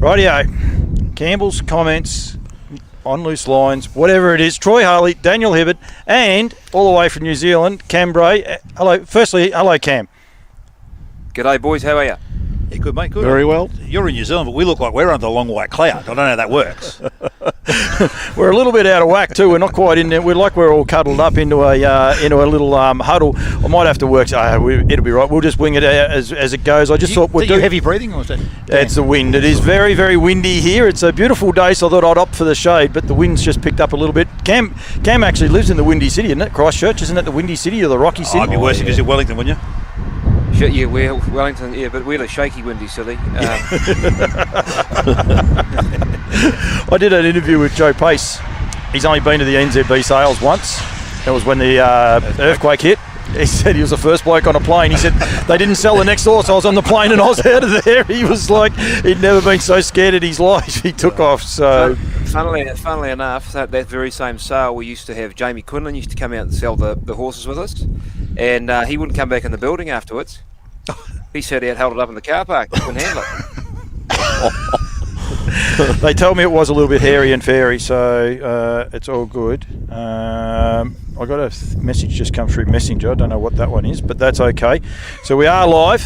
Rightio. Campbell's comments on loose lines, whatever it is. Troy Harley, Daniel Hibberd, and all the way from New Zealand, Cam Bray. Hello. Firstly, hello, Cam. G'day, boys. How are you? Yeah, good, mate. Good. Very well. You're in New Zealand, but we look like we're under a long white cloud. I don't know how that works. We're a little bit out of whack too. We're not quite in there. We're like we're all cuddled up into a little huddle. I might have to work. It'll be right. We'll just wing it as it goes. I just thought we'd do heavy breathing, or is that? It's the wind. It is very, very windy here. It's a beautiful day, so I thought I'd opt for the shade, but the wind's just picked up a little bit. Cam actually lives in the windy city, isn't it? Christchurch, isn't it the windy city or the rocky city? I'd be worse if you're Wellington, wouldn't you? Yeah, we're Wellington, yeah, but we're a shaky windy city. I did an interview with Joe Pace. He's only been to the NZB sales once. That was when the earthquake hit. He said he was the first bloke on a plane. He said they didn't sell the next door, so I was on the plane and I was out of there. He was like, he'd never been so scared in his life. He took off. So funnily enough, that very same sale, we used to have Jamie Quinlan used to come out and sell the horses with us, and he wouldn't come back in the building afterwards. He sat out, held it up in the car park. Couldn't handle it. They told me it was a little bit hairy and fairy, so it's all good. I got a message just come through Messenger. I don't know what that one is, but that's okay. So we are live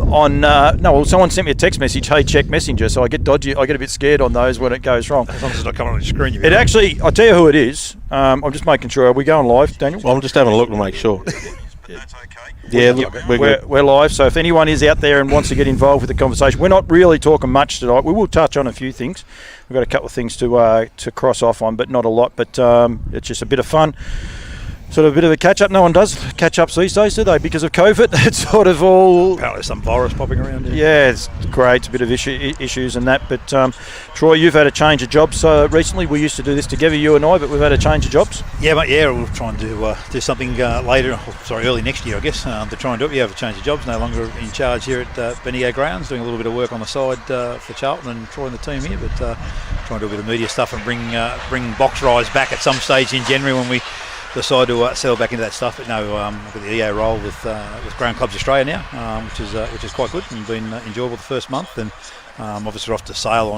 someone sent me a text message, hey, check Messenger, so I get dodgy. I get a bit scared on those when it goes wrong. As long as it's not coming on your screen. It actually, I'll tell you who it is. I'm just making sure. Are we going live, Daniel? Well, I'm just having a look to make sure. That's okay. Yeah, look, we're live, so if anyone is out there and wants to get involved with the conversation, we're not really talking much tonight. We will touch on a few things. We've got a couple of things to cross off on, but not a lot. But it's just a bit of fun. Sort of a bit of a catch-up. No one does catch-ups these days, do they? Because of COVID, it's sort of all... Apparently there's some virus popping around here. Yeah, it's great. It's a bit of issues and that. But, Troy, you've had a change of jobs recently. We used to do this together, you and I, but we've had a change of jobs. Yeah, mate, yeah, we'll try and do something early next year, I guess, to try and do it. You have a change of jobs, no longer in charge here at Bendigo Grounds, doing a little bit of work on the side for Charlton and Troy and the team here, but trying to do a bit of media stuff and bring box rides back at some stage in January when we decide to settle back into that stuff. But no, I've got the EA role with Ground Clubs Australia now, which is quite good and been enjoyable the first month. And obviously we're off to Sale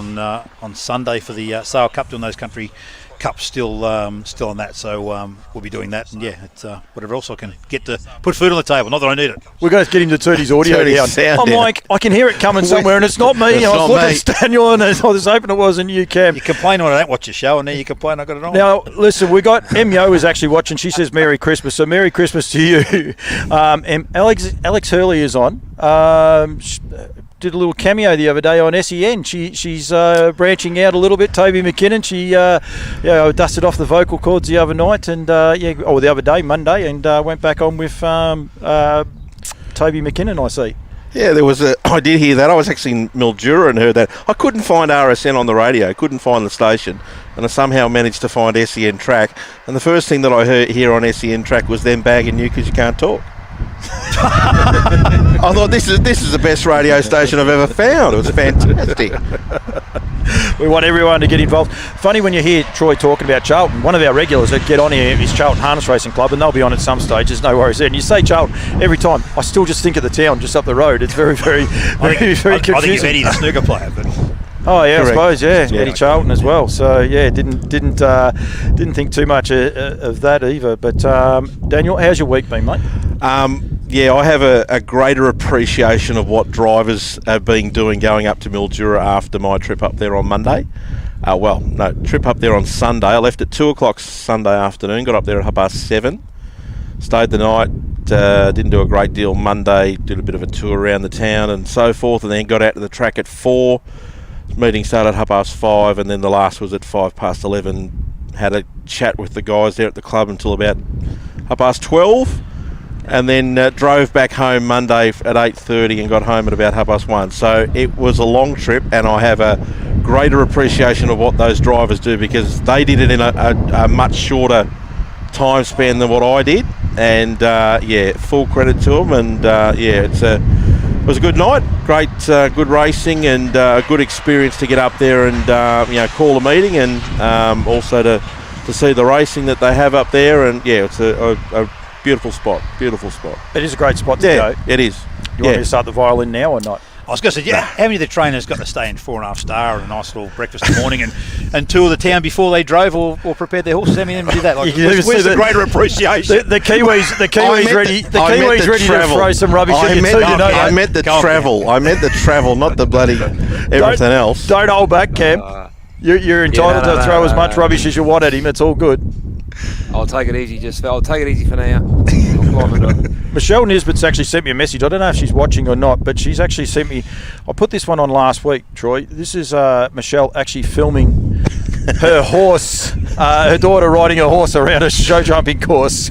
on Sunday for the Sale Cup, doing those country cups still on that. So we'll be doing that, and yeah, it's whatever else I can get to put food on the table. Not that I need it. We're going to get him to turn his audio down. I'm like, I can hear it coming somewhere, and it's not me. I was looking at Daniel, and I was hoping it wasn't you, Cam. You complain when I don't watch your show, and then you complain I got it on. Now, listen, we got Mo is actually watching. She says Merry Christmas, so Merry Christmas to you. And Alex Hurley is on. Did a little cameo the other day on SEN. She's branching out a little bit. Toby McKinnon. She dusted off the vocal cords the other night the other day, Monday, and went back on with Toby McKinnon. I see. Yeah, I did hear that. I was actually in Mildura and heard that. I couldn't find RSN on the radio. Couldn't find the station, and I somehow managed to find SEN Track. And the first thing that I heard here on SEN Track was them bagging you because you can't talk. I thought this is the best radio station I've ever found. It was fantastic. We want everyone to get involved. Funny when you hear Troy talking about Charlton. One of our regulars that get on here is Charlton Harness Racing Club, and they'll be on at some stage. There's no worries there. And you say Charlton every time, I still just think of the town just up the road. It's very, very, very confusing. I think it's Eddie, the snooker player, but. Oh yeah, correct. I suppose Eddie Charlton as well. So yeah, didn't think too much of that either. But Daniel, how's your week been, mate? I have a greater appreciation of what drivers have been doing going up to Mildura after my trip up there on Monday. Trip up there on Sunday. I left at 2:00 Sunday afternoon, got up there at 7:30. Stayed the night, didn't do a great deal Monday, did a bit of a tour around the town and so forth, and then got out to the track at 4. Meeting started at 5:30, and then the last was at 11:05. Had a chat with the guys there at the club until about 12:30, and then drove back home Monday at 8:30 and got home at about 1:30. So it was a long trip, and I have a greater appreciation of what those drivers do, because they did it in a much shorter time span than what I did. And full credit to them. And it was a good night, great, good racing, and a good experience to get up there and call a meeting, and also to see the racing that they have up there. And it's a beautiful spot. It is a great spot to go. It is. You want me to start the violin now or not? was going to say, how many of the trainers got to stay in 4.5 star and a nice little breakfast in the morning and tour the town before they drove or prepared their horses? How many of them did that? Like, where's the greater appreciation? The Kiwis ready to throw some rubbish at you too. I meant the travel. I meant the travel, not the bloody everything else. Don't hold back, Cam. You're entitled to throw as much rubbish as you want at him. It's all good. I'll take it easy, I'll take it easy for now. I'll climb it up. Michelle Nisbet's actually sent me a message. I don't know if she's watching or not, but she's actually sent me. I put this one on last week, Troy. This is Michelle actually filming her horse, her daughter riding a horse around a show jumping course.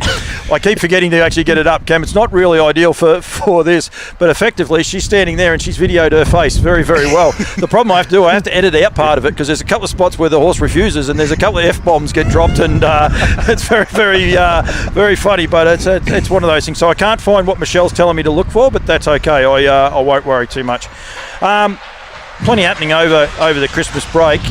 I keep forgetting to actually get it up, Cam. It's not really ideal for this, but effectively she's standing there and she's videoed her face very, very well. The problem I have to edit out part of it because there's a couple of spots where the horse refuses and there's a couple of F-bombs get dropped and it's very, very, very funny, but it's one of those things. So I can't find what Michelle's telling me to look for, but that's okay. I won't worry too much. Plenty happening over the Christmas break.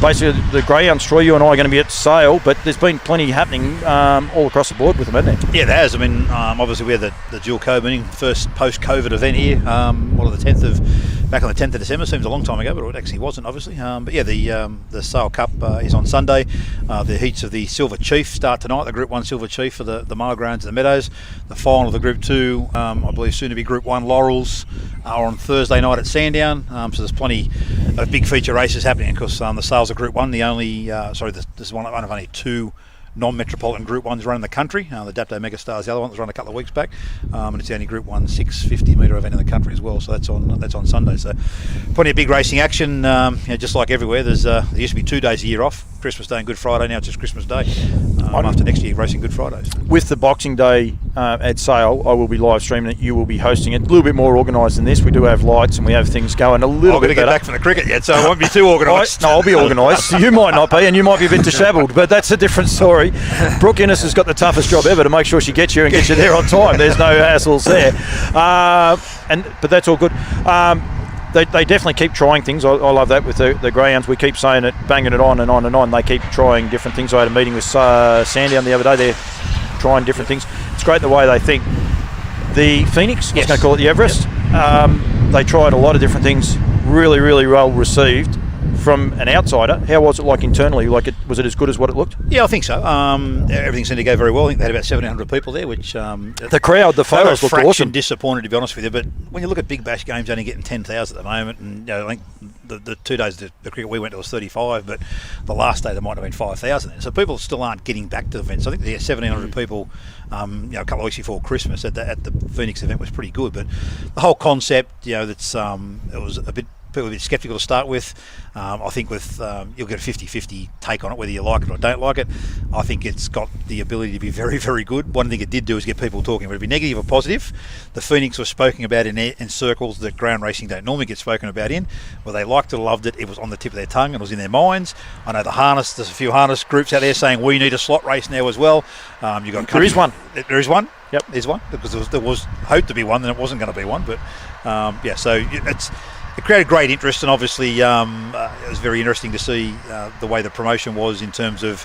Basically, the greyhounds, Troy, you and I are going to be at sale, but there's been plenty happening all across the board with them, hasn't there? Yeah, there has. I mean, obviously we had the dual co-meeting, first post-COVID event here. Back on the 10th of December, seems a long time ago, but it actually wasn't, obviously. But yeah, the Sale Cup is on Sunday. The heats of the Silver Chief start tonight, the Group 1 Silver Chief for the Mile Grounds and the Meadows. The final of the Group 2, I believe soon to be Group 1 Laurels, are on Thursday night at Sandown. So there's plenty of big feature races happening. Of course, the Sales of Group 1, this is one of only 2 non-metropolitan Group 1s run in the country. The Dapto Megastar is the other one that was run a couple of weeks back, and it's the only Group 1 650 metre event in the country as well. So that's on Sunday. So plenty of big racing action. Just like everywhere, there used to be 2 days a year off, Christmas Day and Good Friday. Now it's just Christmas Day. After next year, racing Good Fridays. With the Boxing Day at Sale, I will be live streaming it. You will be hosting it. A little bit more organised than this. We do have lights and we have things going a little bit better. I've got to get back from the cricket yet, so I won't be too organised. No, I'll be organised. You might not be, and you might be a bit dishevelled, but that's a different story. Brooke Innes has got the toughest job ever to make sure she gets you and gets you there on time. There's no hassles there. But that's all good. They definitely keep trying things. I love that with the greyhounds. We keep saying it, banging it on and on and on. They keep trying different things. I had a meeting with Sandown the other day. They're trying different things. It's great the way they think. The Phoenix, I was going to call it the Everest, they tried a lot of different things, really, really well received. From an outsider, how was it like internally? Was it as good as what it looked? Yeah, I think so. Everything seemed to go very well. I think they had about 1,700 people there, which the crowd, the photos looked awesome. Disappointed, to be honest with you, but when you look at big bash games, only getting 10,000 at the moment, and I think the 2 days the cricket we went to was 35, but the last day there might have been 5,000. So people still aren't getting back to the events. I think the 1,700 people, a couple of weeks before Christmas at the Phoenix event was pretty good, but the whole concept, it was a bit. People are a bit sceptical to start with. I think you'll get a 50-50 take on it, whether you like it or don't like it. I think it's got the ability to be very, very good. One thing it did do is get people talking, whether it be negative or positive. The Phoenix was spoken about in circles that ground racing don't normally get spoken about in. Well, they liked it, loved it. It was on the tip of their tongue. It was in their minds. I know there's a few harness groups out there saying we need a slot race now as well. There is one. There is one? Yep. There's one, because there was hoped to be one, then it wasn't going to be one. But so it created great interest, and obviously it was very interesting to see the way the promotion was in terms of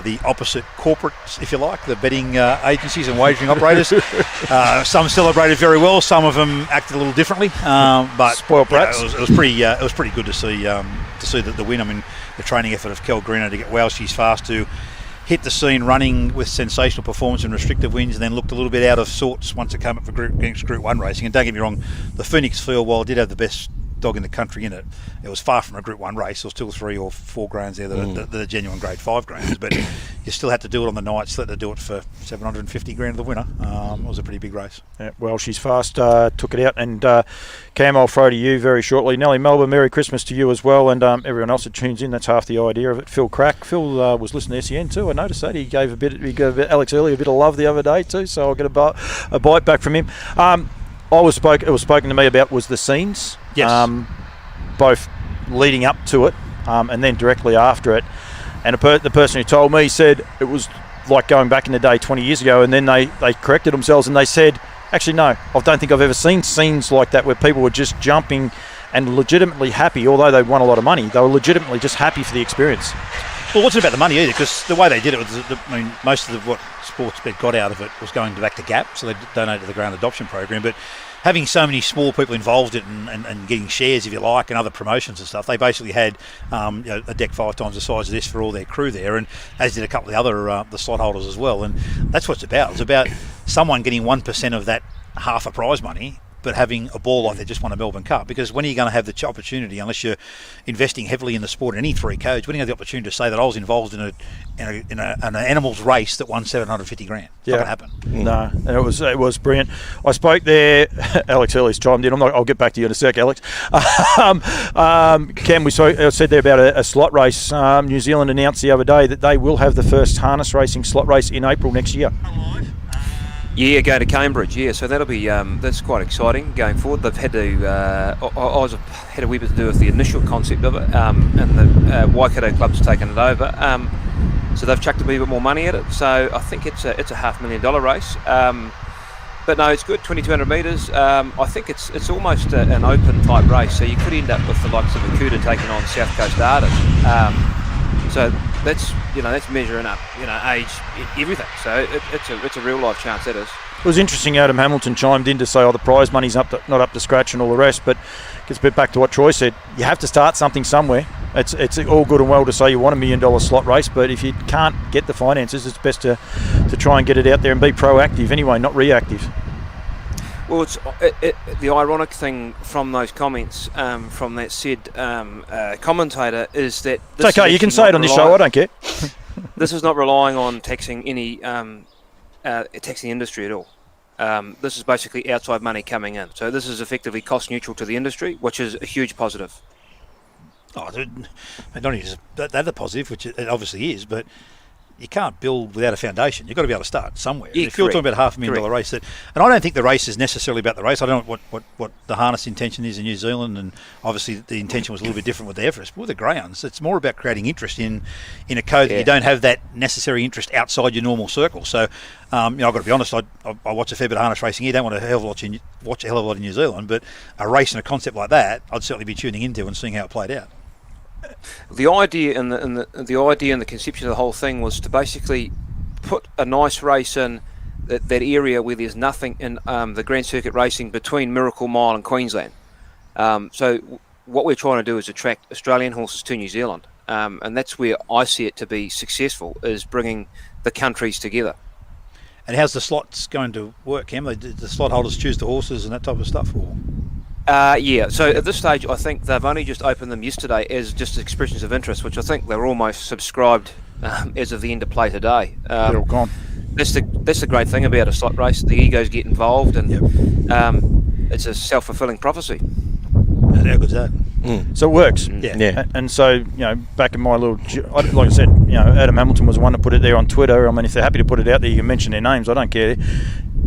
the opposite corporates, if you like, the betting agencies and wagering operators. Some celebrated very well, some of them acted a little differently, but spoiled brats. It was pretty good to see the win. I mean, the training effort of Kel Greeno to get She's Fast to hit the scene running with sensational performance and restrictive wins, and then looked a little bit out of sorts once it came up for Group 1 racing. And don't get me wrong, the Phoenix field, while it did have the best dog in the country in it, it was far from a Group 1 race. There was 2 or 3 or 4 grounds there that are genuine Grade 5 grounds, but you still had to do it on the night, still had to do it for 750 grand of the winner. It was a pretty big race. Yeah, well, She's Fast took it out, and Cam, I'll throw to you very shortly. Nellie Melbourne, Merry Christmas to you as well, and everyone else that tunes in. That's half the idea of it. Phil Crack, Phil was listening to SEN too. I noticed that he gave Alex Early a bit of love the other day too, so I'll get a bite back from him. It was spoken to me about was the scenes. Yes. Both leading up to it and then directly after it. And the person who told me said it was like going back in the day 20 years ago, and then they corrected themselves and they said, actually, no, I don't think I've ever seen scenes like that where people were just jumping and legitimately happy. Although they won a lot of money, they were legitimately just happy for the experience. Well, it wasn't about the money either, because the way they did it was, most of what Sportsbet got out of it was going back to GAP, so they donated to the Ground Adoption Program. But having so many small people involved in it and getting shares, if you like, and other promotions and stuff, they basically had a deck 5 times the size of this for all their crew there, and as did a couple of the other the slot holders as well. And that's what it's about. It's about someone getting 1% of that half a prize money, but having a ball like they just won a Melbourne Cup. Because when are you going to have the opportunity, unless you're investing heavily in the sport in any 3 codes, when are you going to have the opportunity to say that I was involved in an animals race that won 750 grand? It's not going to happen. No, and it was brilliant. I spoke there. Alex Hurley's chimed in. I'll get back to you in a sec, Alex. Cam, I said there about a slot race. New Zealand announced the other day that they will have the first harness racing slot race in April next year. Yeah, go to Cambridge. Yeah, so that'll be that's quite exciting going forward. They've had to. I had a wee bit to do with the initial concept of it, and the Waikato club's taken it over. So they've chucked a wee bit more money at it. So I think it's a $500,000 race. But no, it's good. 2,200 metres. I think it's almost an open type race. So you could end up with the likes of Akuta taking on South Coast Artists. So that's measuring up age, everything. So it's a real life chance, that is. It was interesting. Adam Hamilton chimed in to say, the prize money's not up to scratch and all the rest, but it gets a bit back to what Troy said. You have to start something somewhere. It's all good and well to say you want $1 million slot race, but if you can't get the finances, it's best to try and get it out there and be proactive anyway, not reactive. Well, it's the ironic thing from those comments from that said commentator is that it's okay. You can say it on this show. I don't care. This is not relying on taxing any taxing the industry at all. This is basically outside money coming in. So this is effectively cost neutral to the industry, which is a huge positive. Oh, not only is that a positive, which it obviously is, but you can't build without a foundation. You've got to be able to start somewhere. Yeah, if you're talking about $500,000 race, and I don't think the race is necessarily about the race. I don't know what the harness intention is in New Zealand, and obviously the intention was a little bit different with the Everest. But with the greyhounds, it's more about creating interest in a code that you don't have that necessary interest outside your normal circle. So, I've got to be honest. I watch a fair bit of harness racing here. Don't want to watch a hell of a lot in New Zealand, but a race and a concept like that, I'd certainly be tuning into and seeing how it played out. The idea and the conception of the whole thing was to basically put a nice race in that area where there's nothing in the Grand Circuit racing between Miracle Mile and Queensland. So what we're trying to do is attract Australian horses to New Zealand, and that's where I see it to be successful, is bringing the countries together. And how's the slots going to work, Cam? The slot holders choose the horses and that type of stuff, or? Yeah, so at this stage I think they've only just opened them yesterday as just expressions of interest, which I think they're almost subscribed as of the end of play today. They're all gone. That's the great thing about a slot race. The egos get involved, and it's a self-fulfilling prophecy. How good's that? So it works. Yeah. And so, back in my like I said, Adam Hamilton was the one to put it there on Twitter. I mean, if they're happy to put it out there, you can mention their names. I don't care.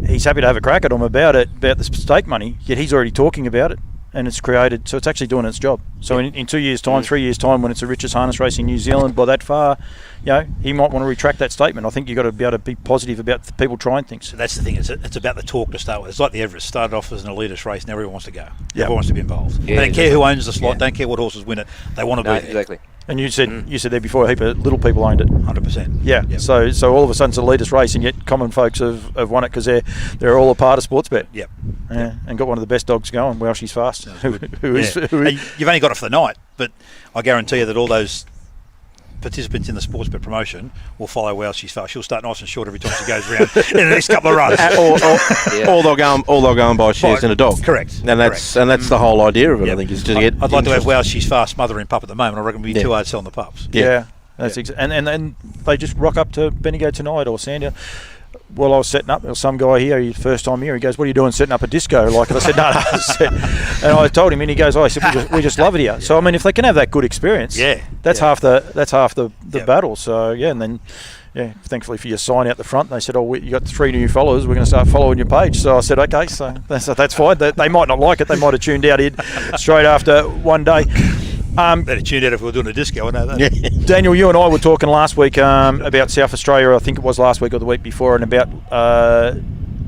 He's happy to have a crack at them about the stake money, yet he's already talking about it, and it's created, so it's actually doing its job. So in 2 years' time, 3 years' time, when it's the richest harness race in New Zealand by that far, he might want to retract that statement. I think you've got to be able to be positive about people trying things. So that's the thing, it's about the talk to start with. It's like the Everest started off as an elitist race, now everyone wants to go. Everyone wants to be involved. Yeah, they don't care who owns the slot, don't care what horses win it, they want to be there. Exactly. And you said there before, a heap of little people owned it. 100%. Yeah. Yep. So all of a sudden it's a elitist race, and yet common folks have won it because they're all a part of sports bet. Yep. And got one of the best dogs going. Well, she's fast. Who is? You've only got it for the night, but I guarantee you that all those participants in the sports bet promotion will follow well she's fast. She'll start nice and short every time she goes around in the next couple of runs. All they'll go and buy shares in a dog. Correct. And that's the whole idea of it. I think is to get. I'd like to have well she's fast mother and pup at the moment. I reckon it'd be too hard selling the pups. Yeah. That's and they just rock up to Bendigo tonight or Sandown. Well, I was setting up. There was some guy here, first time here. He goes, "What are you doing setting up a disco?" And I said, "No." And I told him, and he goes, "Oh, I said we just love it here." So I mean, if they can have that good experience, that's half the battle. So and then thankfully for your sign out the front, they said, "Oh, you got 3 new followers. We're going to start following your page." So I said, "Okay." So that's fine. They might not like it. They might have tuned out in straight after one day. Better tuned out if we were doing a disco, I know that. Daniel, you and I were talking last week about South Australia. I think it was last week or the week before, and about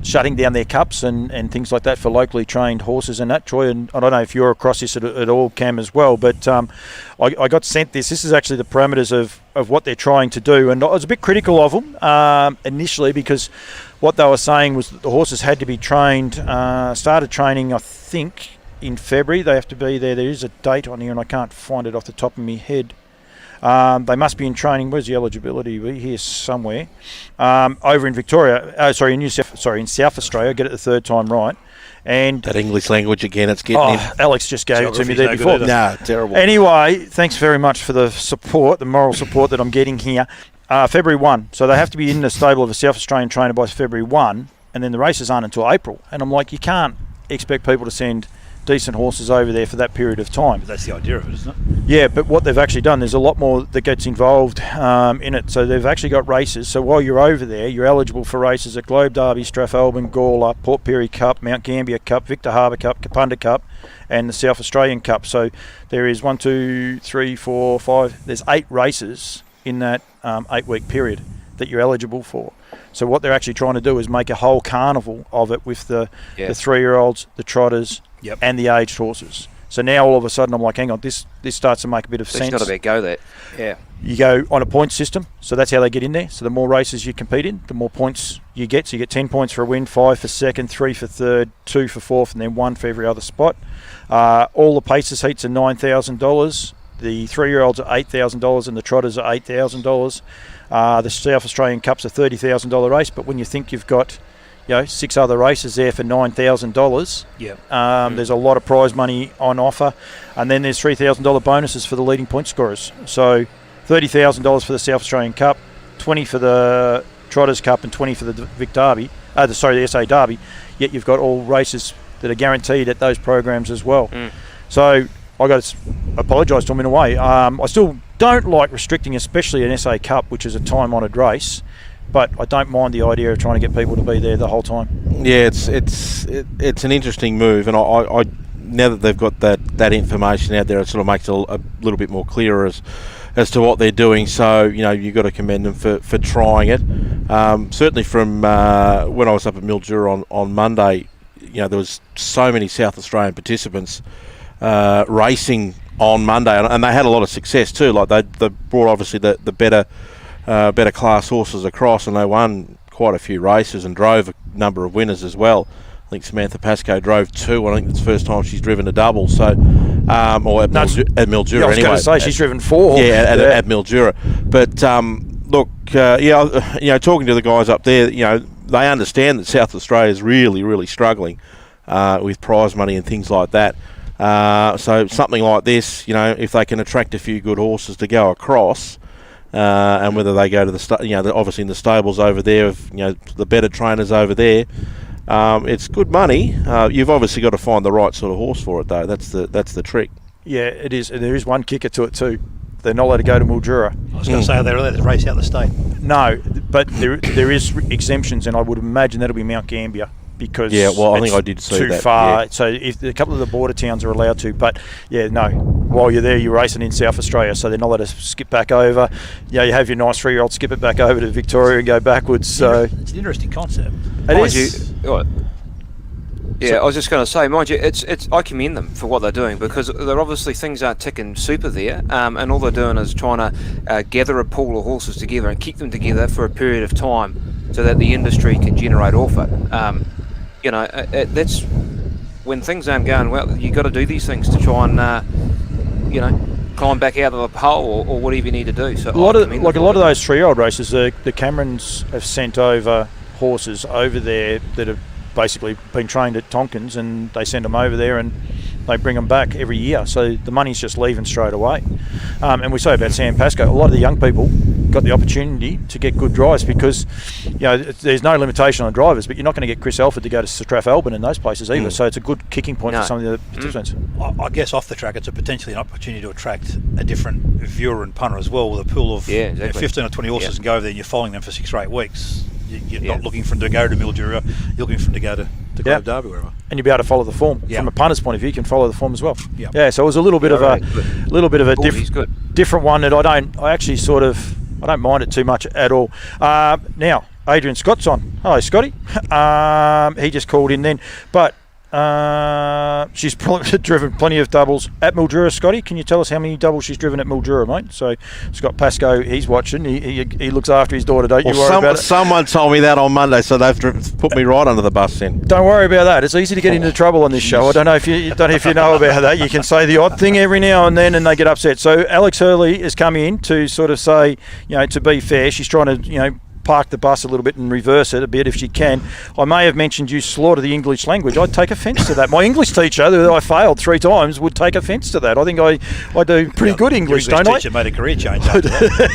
shutting down their cups and things like that for locally trained horses and that, Troy. And I don't know if you're across this at all, Cam, as well, but I got sent this. This is actually the parameters of what they're trying to do. And I was a bit critical of them initially because what they were saying was that the horses had to be trained, started training, I think, in February. They have to be there. There is a date on here and I can't find it off the top of my head. They must be in training. Where's the eligibility? We're here somewhere. Over in Victoria. In South Australia. Get it the third time right. And that English language again, it's getting in. Alex just gave it to me there before. Nah, terrible. Anyway, thanks very much for the support, the moral support that I'm getting here. February 1. So they have to be in the stable of a South Australian trainer by February 1, and then the races aren't until April. And I'm like, you can't expect people to send decent horses over there for that period of time. But that's the idea of it, isn't it? Yeah, but what they've actually done, there's a lot more that gets involved in it. So they've actually got races. So while you're over there, you're eligible for races at Globe Derby, Strathalbyn, Gawler, Port Pirie Cup, Mount Gambier Cup, Victor Harbour Cup, Kapunda Cup, and the South Australian Cup. So there is 1, 2, 3, 4, 5. There's 8 races in that 8-week period that you're eligible for. So what they're actually trying to do is make a whole carnival of it with the 3-year-olds, the trotters, and the aged horses. So now all of a sudden I'm like, hang on, this starts to make a bit of sense. It's not about go that. Yeah. You go on a point system, so that's how they get in there. So the more races you compete in, the more points you get. So you get 10 points for a win, 5 for second, 3 for third, 2 for fourth, and then 1 for every other spot. All the Pacers heats are $9,000. The 3-year-olds are $8,000 and the trotters are $8,000. The South Australian Cup's a $30,000 race, but when you think you've got 6 other races there for $9,000. There's a lot of prize money on offer, and then there's $3,000 bonuses for the leading point scorers. So $30,000 for the South Australian Cup, 20 for the Trotters Cup, and 20 for the Vic Derby. The SA Derby. Yet you've got all races that are guaranteed at those programs as well. So I got to apologise to them in a way. I still don't like restricting, especially an SA Cup, which is a time-honoured race. But I don't mind the idea of trying to get people to be there the whole time. Yeah, it's an interesting move, and I now that they've got that information out there, it sort of makes it a little bit more clearer as to what they're doing. So you've got to commend them for trying it. Certainly from when I was up at Mildura on Monday, there was so many South Australian participants racing on Monday, and they had a lot of success too. Like they brought obviously the better class horses across, and they won quite a few races and drove a number of winners as well. I think Samantha Pascoe drove 2. I think it's the first time she's driven a double. So, or at Mildura anyway. I was going to say she's driven 4. At Mildura. But look, talking to the guys up there, they understand that South Australia is really, really struggling with prize money and things like that. So something like this, if they can attract a few good horses to go across. And whether they go to obviously in the stables over there, the better trainers over there, it's good money. You've obviously got to find the right sort of horse for it, though. That's the trick. Yeah, it is. And there is one kicker to it too. They're not allowed to go to Mildura. I was going to say, they're allowed to race out the state. No, but there is exemptions, and I would imagine that'll be Mount Gambier. Because I think I did see too that. Far. Yeah. So if a couple of the border towns are allowed to, but while you're there, you're racing in South Australia, so they're not allowed to skip back over. You have your nice 3-year-old skip it back over to Victoria and go backwards. So it's an interesting concept. It is. I was just going to say, mind you, it's I commend them for what they're doing, because they're obviously things aren't ticking super there, and all they're doing is trying to gather a pool of horses together and keep them together for a period of time, so that the industry can generate off it. That's when things aren't going well. You got to do these things to try and climb back out of the hole or whatever you need to do. So a lot of those 3-year-old races, the Camerons have sent over horses over there that have basically been trained at Tompkins, and they send them over there and they bring them back every year. So the money's just leaving straight away. And we say about Sam Pascoe, a lot of the young people got the opportunity to get good drives because there's no limitation on drivers, but you're not going to get Chris Elford to go to Strathalbyn and those places either. So it's a good kicking point for some of the participants. I guess off the track, it's potentially an opportunity to attract a different viewer and punter as well, with a pool of 15 or 20 horses and go over there and you're following them for 6 or 8 weeks. You're not looking for them to go to Mildura, you're looking for them to go to Globe Derby, wherever. And you'll be able to follow the form. From a punter's point of view, you can follow the form as well. Yeah. So it was a little bit of a different one that I don't mind it too much at all. Now, Adrian Scott's on. Hello, Scotty. He just called in then. But she's probably driven plenty of doubles at Mildura. Scotty, can you tell us how many doubles she's driven at Mildura, mate? So Scott Pascoe, he's watching. He looks after his daughter. Don't you worry about it. Someone told me that on Monday, so they've put me right under the bus then. Don't worry about that. It's easy to get into trouble on this show. I don't know if you know about that. You can say the odd thing every now and then, and they get upset. So Alex Hurley has come in to sort of say, to be fair, she's trying to, park the bus a little bit and reverse it a bit if she can. I may have mentioned you slaughter the English language. I'd take offence to that. My English teacher, who I failed 3 times, would take offence to that. I think I do pretty good English, don't I? Your teacher made a career change after that.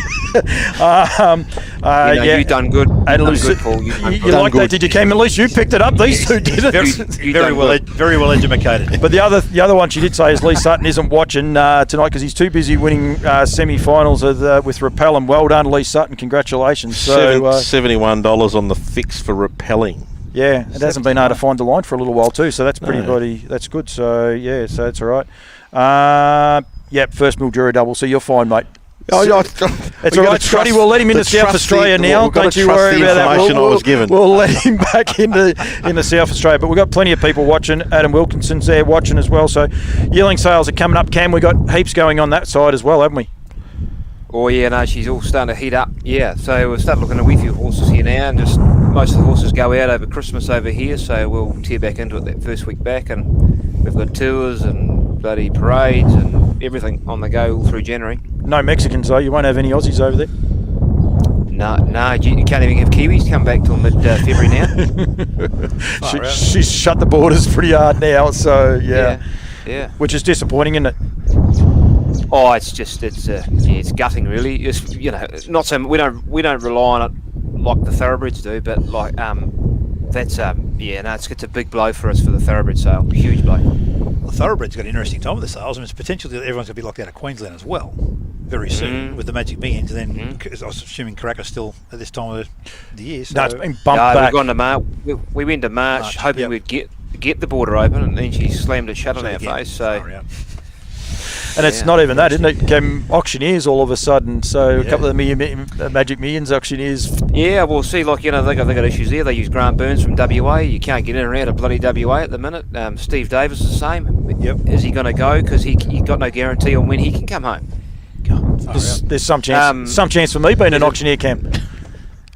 You've done good. And You've done good, Paul. You like that, did you, Cam? At least you picked it up. These two did it. Very well educated. But the other one she did say is Lee Sutton isn't watching tonight because he's too busy winning semi-finals with Rappel. And well done, Lee Sutton. Congratulations. So $71 on the fix for repelling. Yeah, it hasn't been hard to find the line for a little while too, so that's that's good. So yeah, so that's all right. First Mildura double, so you're fine, mate. It's all right, Scotty. We'll let him into South Australia now. Don't you worry about that. We'll let him back into South Australia. But we've got plenty of people watching. Adam Wilkinson's there watching as well. So yearling sales are coming up. Cam, we've got heaps going on that side as well, haven't we? Oh yeah, no, she's all starting to heat up. Yeah, so we'll start looking at a wee few horses here now, and just most of the horses go out over Christmas over here, so we'll tear back into it that first week back, and we've got tours and bloody parades and everything on the go all through January. No Mexicans though, you won't have any Aussies over there? No, you can't even have Kiwis come back till mid-February now. She's shut the borders pretty hard now, so yeah. Which is disappointing, isn't it? Oh, it's gutting really. It's, not so we don't rely on it like the thoroughbreds do, but like it's a big blow for us for the thoroughbred sale, huge blow. The thoroughbred's got an interesting time with the sales. I mean, it's potential that everyone's going to be locked out of Queensland as well very soon with the Magic Millions, and then I was assuming Karaka's still at this time of the year. So. No, it's been bumped back. We've gone to March. We went to March hoping we'd get the border open, and then she slammed it shut on our face. So. And it's not even that, isn't it? Auctioneers all of a sudden. So a couple of the Magic Millions auctioneers. Yeah, well, see, they got issues there. They use Grant Burns from WA. You can't get in and out of bloody WA at the minute. Steve Davis is the same. Yep. Is he going to go? Because he got no guarantee on when he can come home. There's some chance for me being an auctioneer, Cam.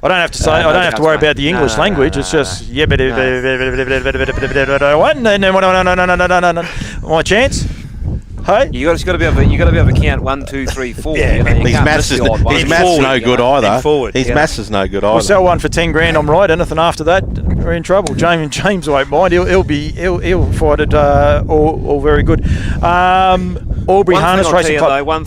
I don't have to say. I don't have to worry about the English language. It's just my chance. Hey, you got to be able to count 1, 2, 3, 4. Yeah, his maths is no good either. His maths is no good either. We'll sell one for 10 grand. I'm right. Anything after that, we're in trouble. James won't mind. He'll find it all very good. Aubrey Harness Racing Club. One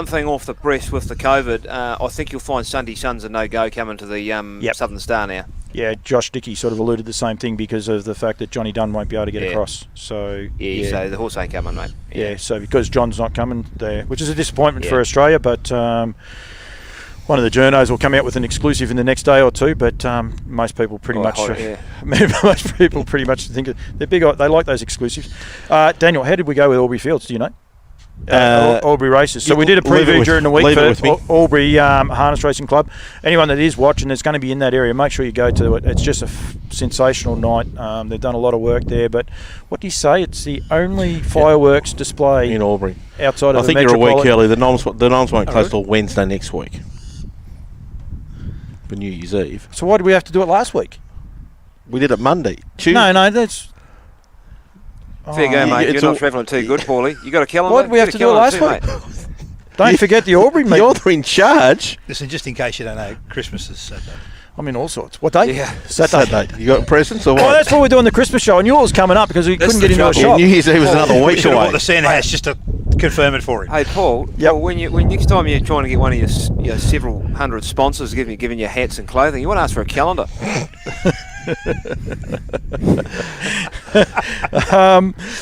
thing off the press with the COVID. I think you'll find Sunday Sun's a no-go coming to the Southern Star now. Yeah, Josh Dickey sort of alluded the same thing because of the fact that Johnny Dunn won't be able to get across. So so the horse ain't coming, mate. Yeah, so because John's not coming there, which is a disappointment for Australia, but one of the journos will come out with an exclusive in the next day or two, but most people pretty much think they're big. They like those exclusives. Daniel, how did we go with Aubrey Fields? Do you know? Aubrey races. So we did a preview during the week for Aubrey Harness Racing Club. Anyone that is watching that's going to be in that area, make sure you go to it. It's just a sensational night. They've done a lot of work there. But what do you say? It's the only fireworks display in Aubrey outside of the I think you're a week early. The noms won't close till Wednesday next week for New Year's Eve. So why did we have to do it last week? We did it Monday. Tuesday. No, that's... Fair go, mate. You're not travelling too good, Paulie. You got a calendar? Why did we have to do it last week? Don't forget the Aubrey meeting. You're in charge. Listen, just in case you don't know, Christmas is Saturday. I'm in all sorts. What day? Yeah. Saturday. You got presents or what? Oh, that's why we're doing the Christmas show, and yours coming up because we couldn't get into a shop. New Year's Eve was another week away. away. The Santa house just to confirm it for him. Hey, Paul. Yep. Well, when next time you're trying to get one of your several hundred sponsors giving you hats and clothing, you want to ask for a calendar.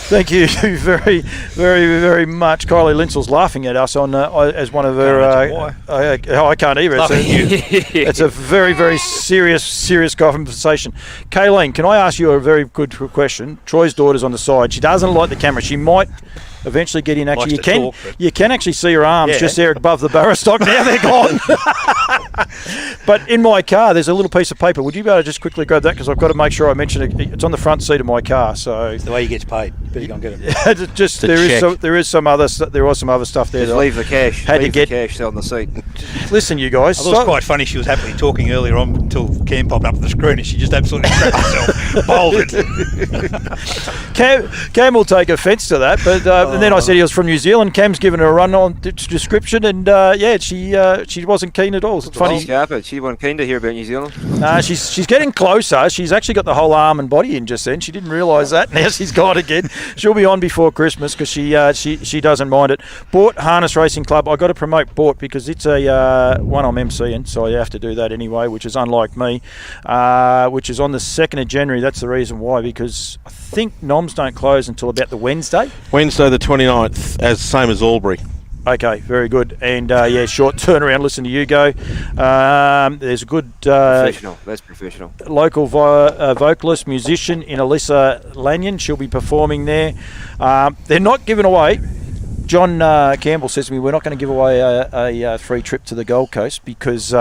Thank you very, very, very much. Kylie Linsel's laughing at us on as one of her. I can't either. It's a very, very serious conversation. Kayleen, can I ask you a very good question? Troy's daughter's on the side. She doesn't like the camera. She might eventually get in. Actually, you can actually see her arms just there above the barrow stock. Now they're gone. But in my car, there's a little piece of paper. Would you be able to just quickly grab that? Because I've got to make sure I mention it. It's on the front seat of my car. So It's the way he gets paid. You better go and get it. just The there was some other stuff there. Just That leave the cash. Had to leave get- the cash on the seat. Listen, you guys. I thought it was quite funny. She was happily talking earlier on until Cam popped up on the screen and she just absolutely crapped herself. Bolted. Cam will take offence to that, but and then I said he was from New Zealand. Cam's given her a run on description, and she wasn't keen at all. It's funny. Scarpa, she wasn't keen to hear about New Zealand. She's getting closer. She's actually got the whole arm and body in just then. She didn't realise that. Now she's got it again. She'll be on before Christmas because she doesn't mind it. Bort Harness Racing Club. I got to promote Bort because it's a one I'm emceeing, so I have to do that anyway, which is unlike me. Which is on the 2nd of January. That's the reason why, because I think noms don't close until about the Wednesday. Wednesday the 29th, same as Albury. Okay, very good. And short turnaround. Listen to you go. There's a good Professional. That's professional. local vocalist, musician in Alyssa Lanyon. She'll be performing there. They're not giving away. John Campbell says to me, we're not going to give away a free trip to the Gold Coast because...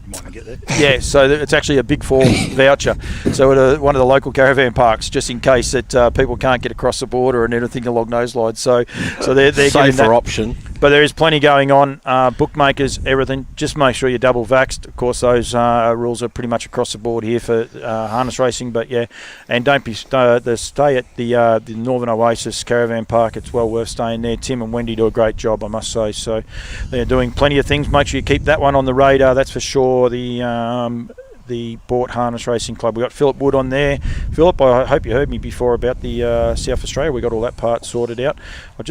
You might not get there. yeah, so it's actually a Big Four voucher. So at one of the local caravan parks, just in case that people can't get across the border and anything along those lines. So they're getting Safer that. option. But there is plenty going on. Bookmakers, everything. Just make sure you're double vaxxed. Of course, those rules are pretty much across the board here for harness racing. But yeah, and don't be stay at the Northern Oasis Caravan Park. It's well worth staying there. Tim and Wendy do a great job, I must say. So they're doing plenty of things. Make sure you keep that one on the radar. That's for sure. The Bort Harness Racing Club. We got Philip Wood on there. Philip, I hope you heard me before about the South Australia. We got all that part sorted out. I'm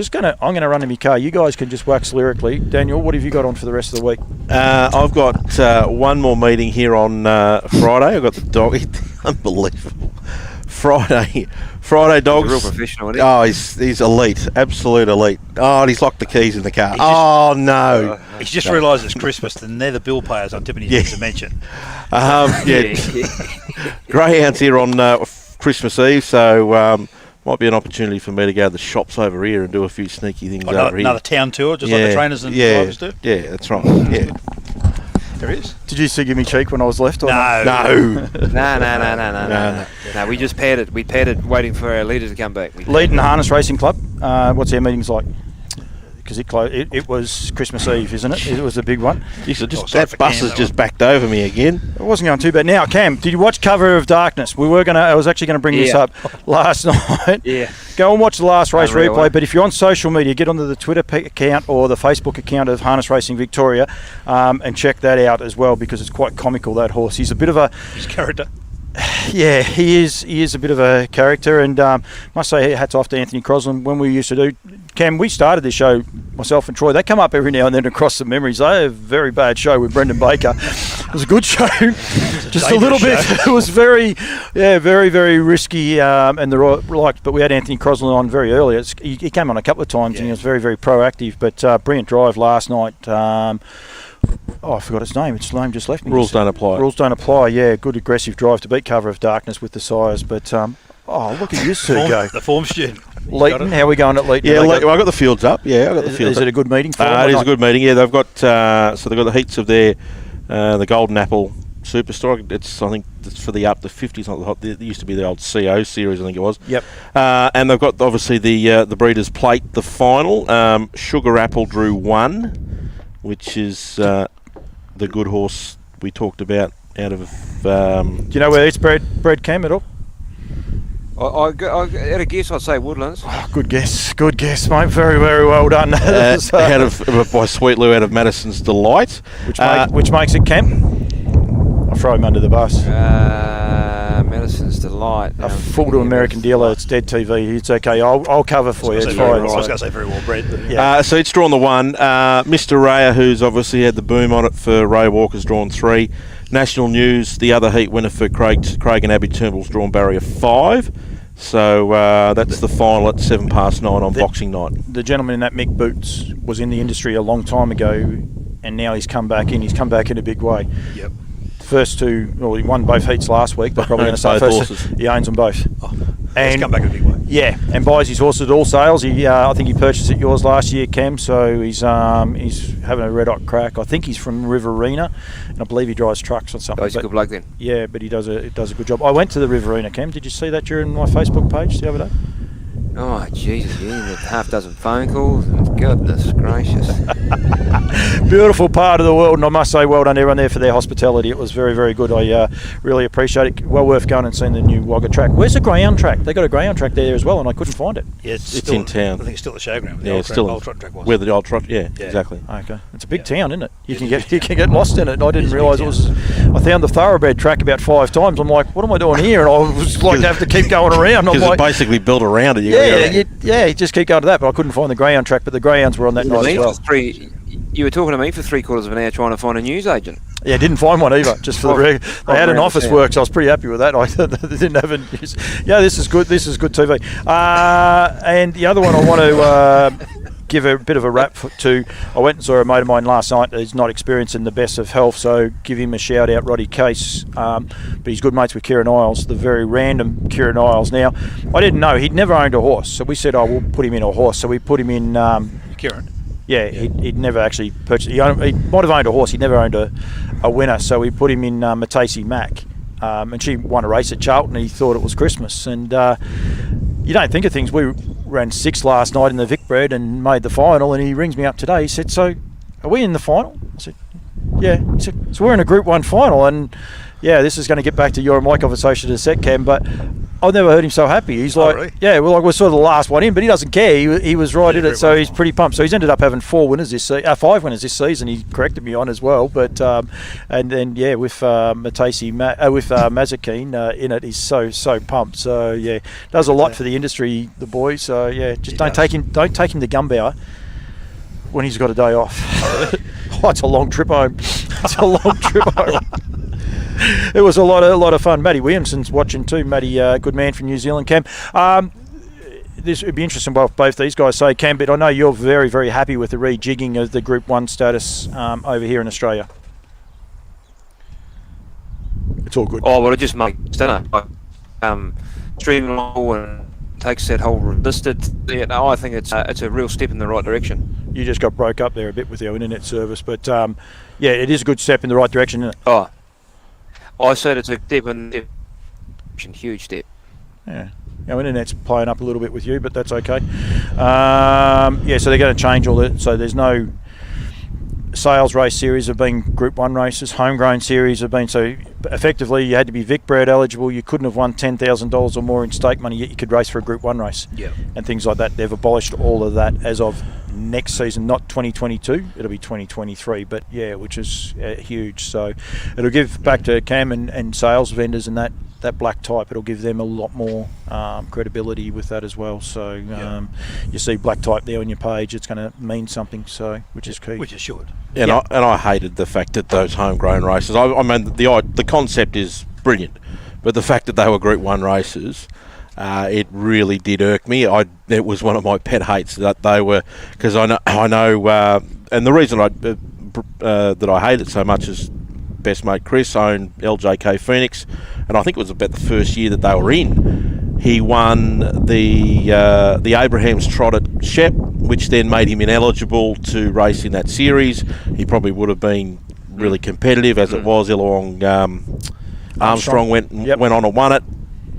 gonna run in my car. You guys can just wax lyrically. Daniel, what have you got on for the rest of the week? I've got one more meeting here on Friday. I've got the dog. Unbelievable. Friday dogs. He's a real professional, isn't he? Oh, he's elite, absolute elite. Oh, and he's locked the keys in the car. No. He's just realised it's Christmas and they're the bill payers on tipping his to mention. Greyhounds here on Christmas Eve, so might be an opportunity for me to go to the shops over here and do a few sneaky things over here. Another town tour, just like the trainers and drivers do? Yeah, that's right. Yeah. There is. Did you see give me cheek when I was left? Or No. No, we just padded. We padded waiting for our leader to come back. Leading Harness Racing Club. What's our meetings like? Because it was Christmas Eve, isn't it? It was a big one. That bus has just backed over me again. It wasn't going too bad. Now, Cam, did you watch Cover of Darkness? I was actually going to bring this up last night. Yeah. Go and watch the last race Unreal, replay. eh? But if you're on social media, get onto the Twitter account or the Facebook account of Harness Racing Victoria and check that out as well, because it's quite comical, that horse. He's a bit of a... His character. Yeah, he is a bit of a character, and must say hats off to Anthony Crosland. When we used to do, Cam, we started this show, myself and Troy, they come up every now and then across the memories. They had a very bad show with Brendan Baker. It was a good show, just a little bit. It was very, very risky and the like. But we had Anthony Crosland on very early. He came on a couple of times and he was very, very proactive. But brilliant drive last night. I forgot his name. Its name just left me. Rules don't apply. Rules don't apply. Yeah, good aggressive drive to beat Cover of Darkness with the sires. But look at you two go. The form student. Leighton, how are we going at Leighton? Yeah, I got the fields up. Yeah, I got the fields Is up. it a good meeting for them? It is a good meeting. Yeah, they've got they've got the heats of their the Golden Apple Superstore. I think it's for the 50s. Not the hot. It used to be the old CO series, I think it was. Yep. And they've got obviously the Breeders' Plate, the final. Sugar Apple drew 1, which is the good horse we talked about out of. Do you know where it's bred Cam at all? I at a guess, I'd say Woodlands. Oh, good guess, mate. Very, very well done. Out of by Sweet Lou out of Madison's Delight, which makes it Cam. I'll throw him under the bus. Madison's Delight. A full to American dealer. It's dead TV. It's okay. I'll cover for you. It's fine. I was going to say very well bred. But Yeah. so it's drawn the 1. Mr. Raya, who's obviously had the boom on it for Ray Walker's drawn 3. National News, the other heat winner for Craig and Abby Turnbull's drawn barrier 5. So that's the final at 9:07 on Boxing Night. The gentleman in that, Mick Boots, was in the industry a long time ago, and now he's come back in. He's come back in a big way. Yep. First two, well, he won both heats last week. They're probably going to say Both first. horses. He owns them both. He's come back a big way. Yeah, and buys his horses at all sales. I think he purchased at yours last year, Cam. So he's having a red hot crack. I think he's from Riverina, and I believe he drives trucks or something. Oh, he's a good bloke then. Yeah, but he does a good job. I went to the Riverina, Cam. Did you see that during my Facebook page the other day? Oh, Jesus, yeah, with half dozen phone calls. Goodness gracious. Beautiful part of the world, and I must say well done everyone there for their hospitality. It was very, very good. I really appreciate it. Well worth going and seeing the new Wagga track. Where's the greyhound track? They got a greyhound track there as well, and I couldn't find it. Yeah, It's in town. I think it's still the showground. Yeah, it's still old trot track was. Where the old trot, yeah, exactly. Okay, it's a big town, isn't it? You can get lost in it. And I didn't realise it was. I found the thoroughbred track about 5 times. I'm like, what am I doing here? And I was like, have to keep going around. I'm Because like, it's basically built around it. you just keep going to that. But I couldn't find the greyhound track. But the greyhounds were on that night as well. You were talking to me for 3/4 of an hour trying to find a newsagent. Yeah, didn't find one either. Just for they had an office work, so I was pretty happy with that. I didn't have yeah, this is good. This is good TV. And the other one I want to give a bit of a rap to. I went and saw a mate of mine last night. He's not experiencing the best of health, so give him a shout out, Roddy Case. But he's good mates with Kieran Isles, the very random Kieran Isles. Now, I didn't know he'd never owned a horse, so we said, "Oh, we'll put him in a horse." So we put him in Kieran. Yeah, he'd never actually purchased. He might have owned a horse. He never owned a winner. So we put him in Matacey Mac, and she won a race at Charlton. And he thought it was Christmas, and you don't think of things. We ran 6th last night in the Vic-bred and made the final. And he rings me up today. He said, "So, are we in the final?" I said, "Yeah." He said, "So we're in a Group 1 final." And yeah, this is going to get back to your and my conversation in a sec, Cam, but I've never heard him so happy. He's like, really? yeah, well, like we're sort of the last one in, but he doesn't care. He was right in it, so he's pretty pumped. So he's ended up having 5 winners this season. He corrected me on as well, but and then yeah, with Matacey with Mazakine in it, he's so pumped. So yeah, does a lot for the industry, the boy. So yeah, just don't take him to Gumbauer when he's got a day off. Oh, it's a long trip home. It's a long trip home. It was a lot of fun. Matty Williamson's watching too. Matty, good man from New Zealand, Cam. This would be interesting what both these guys say, Cam, but I know you're very, very happy with the rejigging of the Group 1 status over here in Australia. It's all good. Oh, well, it just makes sense. Streamline and takes that whole resisted. Yeah, no, I think it's a real step in the right direction. You just got broke up there a bit with your internet service, but yeah, it is a good step in the right direction, isn't it? Oh, I said it's a step in the huge step. Yeah. Our internet's playing up a little bit with you, but that's okay. Yeah, so they're going to change all that. So there's no sales race series have been Group 1 races. Homegrown series have been, so effectively you had to be Vic-bred eligible. You couldn't have won $10,000 or more in stake money, yet you could race for a Group 1 race. Yeah. And things like that. They've abolished all of that as of next season, not 2022. It'll be 2023, but yeah, which is huge. So it'll give back to Cam and sales vendors and that black type, it'll give them a lot more credibility with that as well. So you see black type there on your page, it's going to mean something, so which is key. Which it should. And I hated the fact that those homegrown races. I mean, the concept is brilliant, but the fact that they were Group 1 races, it really did irk me. It was one of my pet hates that they were, because I know, and the reason that I hate it so much is best mate Chris owned LJK Phoenix, and I think it was about the first year that they were in. He won the Abraham's Trot at Shep, which then made him ineligible to race in that series. He probably would have been really competitive as it was. Illawong Armstrong went on and won it.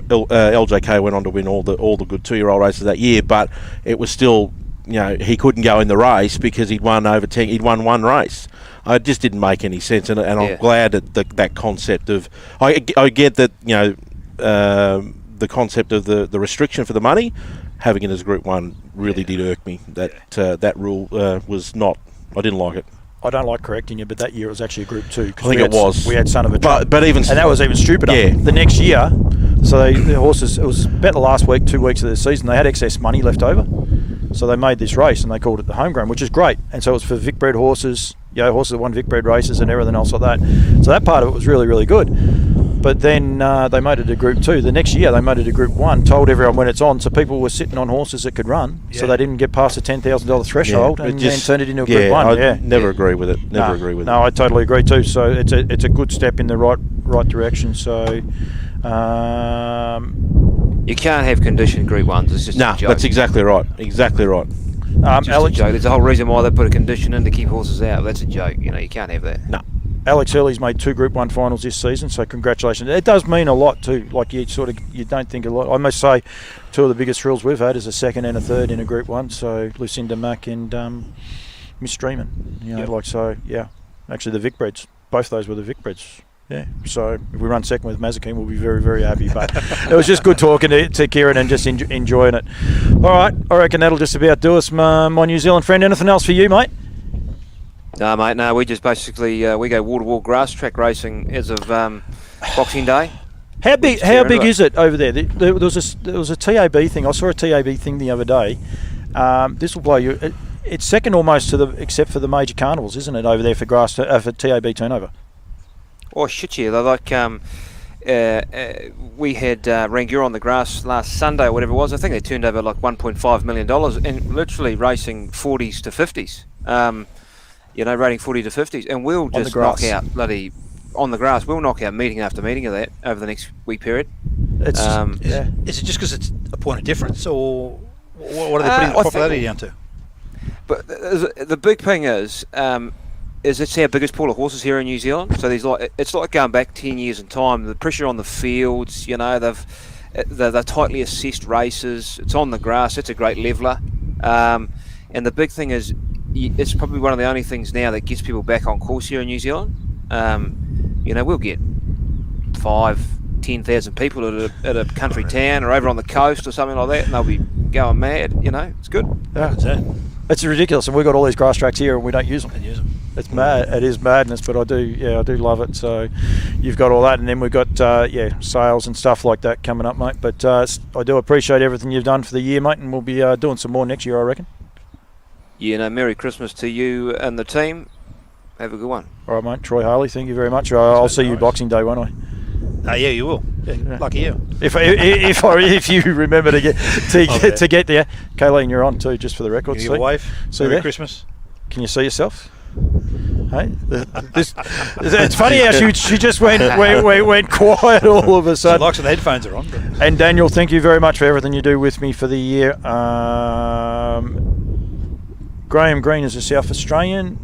LJK went on to win all the good 2-year-old races that year, but it was still, he couldn't go in the race because he'd won one race. It just didn't make any sense, and I'm glad that that concept of I get that the concept of the restriction for the money, having it as Group 1 really did irk me. That rule was not. I didn't like it. I don't like correcting you, but that year it was actually a Group 2. I think it was. We had Son of a Trump. But even and that was even stupider. Yeah. The next year, so the horses, it was about the last 2 weeks of the season, they had excess money left over. So they made this race and they called it the Homegrown, which is great. And so it was for Vic-bred horses, horses that won Vic-bred races and everything else like that. So that part of it was really, really good. But then they made it a Group 2. The next year they made it a Group 1, told everyone when it's on, so people were sitting on horses that could run, so they didn't get past the $10,000 threshold and then turned it into a Group 1. I never agree with it. Agree with it. No, I totally agree too. So it's a good step in the right direction. So You can't have conditioned Group 1s. It's just No, a joke. that's exactly right. Exactly right. Just Alex, a joke. There's a whole reason why they put a condition in to keep horses out. That's a joke. You know, you can't have that. No. Alex Hurley's made 2 Group 1 finals this season, so congratulations. It does mean a lot too. Like you don't think a lot. I must say, 2 of the biggest thrills we've had is a second and a third in a Group 1. So Lucinda Mack and Miss Streaman. You know, Actually, the Vic Breds. Both those were the Vic Breds. Yeah. So if we run second with Mazikeen, we'll be very, very happy. But it was just good talking to Kieran and just enjoying it. All right, I reckon that'll just about do us, my New Zealand friend. Anything else for you, mate? No, mate. No, we just basically we go wall-to-wall grass track racing as of Boxing Day. How big is it over there? There was a TAB thing. I saw a TAB thing the other day. This will blow you. It's second almost to except for the major carnivals, isn't it, over there for for TAB turnover? Oh shit, yeah. They're like we had Rangiora on the grass last Sunday or whatever it was. I think they turned over like $1.5 million and literally racing 40s to 50s. You know, rating 40 to 50s, and we'll just knock out bloody on the grass. We'll knock out meeting after meeting of that over the next week period. Is it just because it's a point of difference, or what are they putting the popularity down to? But the big thing is it's our biggest pool of horses here in New Zealand. So it's like going back 10 years in time. The pressure on the fields, you know, they're tightly assessed races. It's on the grass. It's a great leveller. And the big thing is, it's probably one of the only things now that gets people back on course here in New Zealand. You know, we'll get 5,000-10,000 people at a country town or over on the coast or something like that, and they'll be going mad. You know, it's good. Yeah, it's ridiculous, and we've got all these grass tracks here, and we don't use them. It's mad. It is madness, but I do love it. So you've got all that, and then we've got sales and stuff like that coming up, mate. But I do appreciate everything you've done for the year, mate, and we'll be doing some more next year, I reckon. Yeah, no, Merry Christmas to you and the team. Have a good one. All right, mate. Troy Harley, thank you very much. I'll see you Boxing Day, won't I? Yeah, you will. Yeah. Lucky you. If you remember to get there, Kayleen, you're on too, just for the record. Your wife. Merry Christmas. Can you see yourself? Hey, it's funny how she just went quiet all of a sudden. She likes when the headphones are on. But. And Daniel, thank you very much for everything you do with me for the year. Graham Green is a South Australian.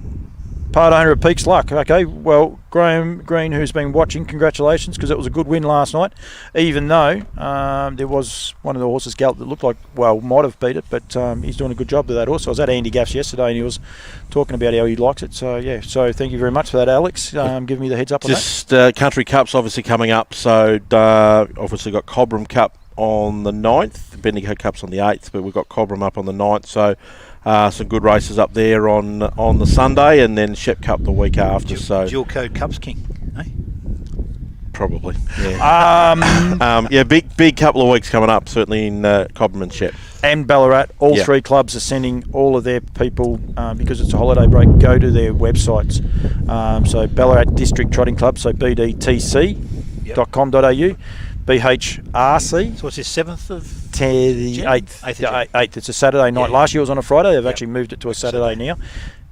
Part owner of Peaks Luck. Okay, well, Graham Green, who's been watching, congratulations, because it was a good win last night, even though there was one of the horses galloped that looked like, might have beat it, but he's doing a good job with that horse. I was at Andy Gaff's yesterday, and he was talking about how he likes it. So, so thank you very much for that, Alex, giving me the heads up on that. Just Country Cup's obviously coming up, so obviously got Cobram Cup on the 9th, Bendigo Cup's on the 8th, but we've got Cobram up on the 9th, so some good races up there on the Sunday, and then Shep Cup the week after. Dual code Cups King, eh? Probably. Yeah. Big couple of weeks coming up, certainly in Cobram and Shep. And Ballarat, all 3 clubs are sending all of their people, because it's a holiday break, go to their websites. So Ballarat District Trotting Club, so bdtc.com.au. BHRC. So what's this, 7th of the 8th. It's a Saturday night. Last year it was on a Friday. They've actually moved it to a Saturday now.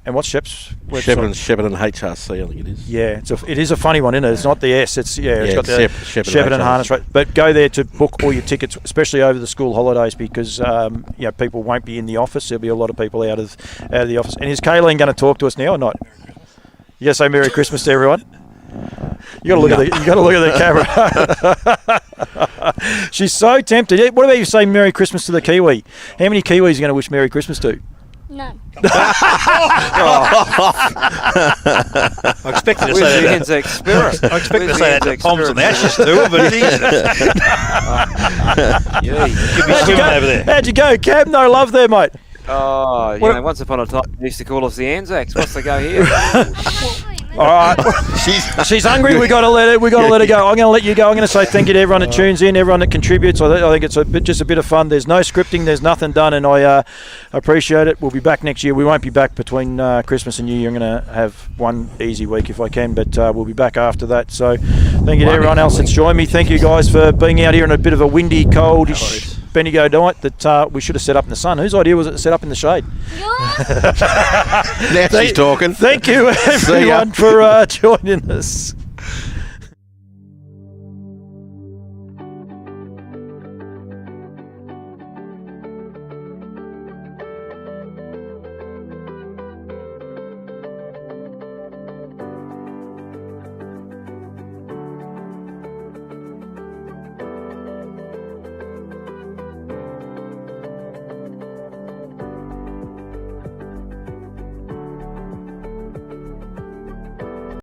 And what's Shep's website? Shepparton HRC, I think it is. Yeah, it is a funny one, isn't it? It's not the S. It's got the Shepparton Harness. Right. But go there to book all your tickets, especially over the school holidays, because people won't be in the office. There'll be a lot of people out of the office. And is Kayleen going to talk to us now or not? You got to say Merry Christmas to everyone. You got to look at the camera. She's so tempted. What about you say Merry Christmas to the Kiwi? How many Kiwis are you going to wish Merry Christmas to? None. I expected to say that. Anzac spirit. I expected to say that to Poms and Ashes too, but could be swimming over there. How'd you go, Cam? No love there, mate. Oh, once upon a time they used to call us the Anzacs. What's the go here? All right, she's hungry. We got to let her go. I'm going to let you go. I'm going to say thank you to everyone that tunes in, everyone that contributes. I think it's just a bit of fun. There's no scripting. There's nothing done, and I appreciate it. We'll be back next year. We won't be back between Christmas and New Year. I'm going to have one easy week if I can, but we'll be back after that. So thank you to everyone else that's joined me. Thank you guys for being out here in a bit of a windy, coldish Bendigo night that we should have set up in the sun. Whose idea was it to set up in the shade? Now she's talking. Thank you, everyone, for joining us.